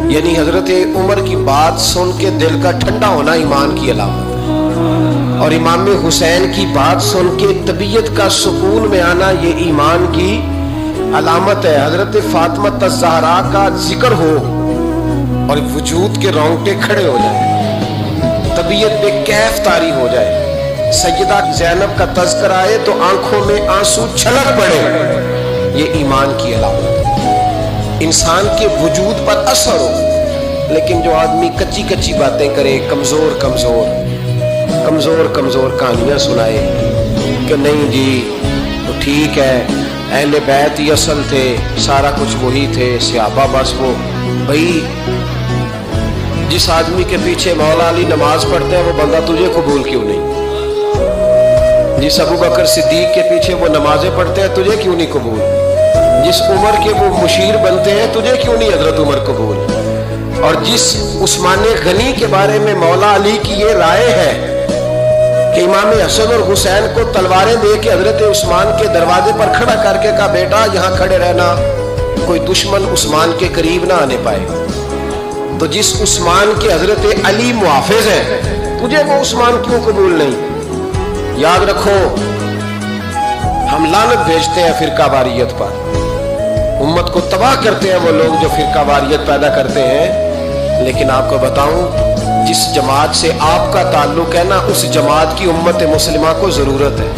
یعنی حضرت عمر کی بات سن کے دل کا ٹھنڈا ہونا ایمان کی علامت ہے، اور امام حسین کی بات سن کے طبیعت کا سکون میں آنا یہ ایمان کی علامت ہے۔ حضرت فاطمہ الزہرا کا ذکر ہو اور وجود کے رونگٹے کھڑے ہو جائیں، طبیعت بے کیف طاری ہو جائے، سیدہ زینب کا تذکر آئے تو آنکھوں میں آنسو چھلک پڑے، یہ ایمان کی علامت ہے۔ انسان کے وجود پر اثر ہو، لیکن جو آدمی کچی کچی باتیں کرے، کمزور کہانیاں سنائے کہ نہیں جی تو ٹھیک ہے، اہل بیت ہی اصل تھے، سارا کچھ وہی تھے، صحابہ بس وہ بھائی، جس آدمی کے پیچھے مولا علی نماز پڑھتے ہیں وہ بندہ تجھے قبول کیوں نہیں؟ جس ابو بکر صدیق کے پیچھے وہ نمازیں پڑھتے ہیں تجھے کیوں نہیں قبول؟ جس عمر کے وہ مشیر بنتے ہیں تجھے کیوں نہیں حضرت عمر قبول؟ اور جس عثمان غنی کے بارے میں مولا علی کی یہ رائے ہے کہ امام حسن اور حسین کو تلواریں دے کے حضرت عثمان کے دروازے پر کھڑا کر کے کہا بیٹا یہاں کھڑے رہنا، کوئی دشمن عثمان کے قریب نہ آنے پائے، تو جس عثمان کے حضرت علی محافظ ہیں تجھے وہ عثمان کیوں قبول نہیں؟ یاد رکھو ہم لعنت بھیجتے ہیں فرقہ واریت پر، امت کو تباہ کرتے ہیں وہ لوگ جو فرقہ واریت پیدا کرتے ہیں، لیکن آپ کو بتاؤں جس جماعت سے آپ کا تعلق ہے نا، اس جماعت کی امت مسلمہ کو ضرورت ہے۔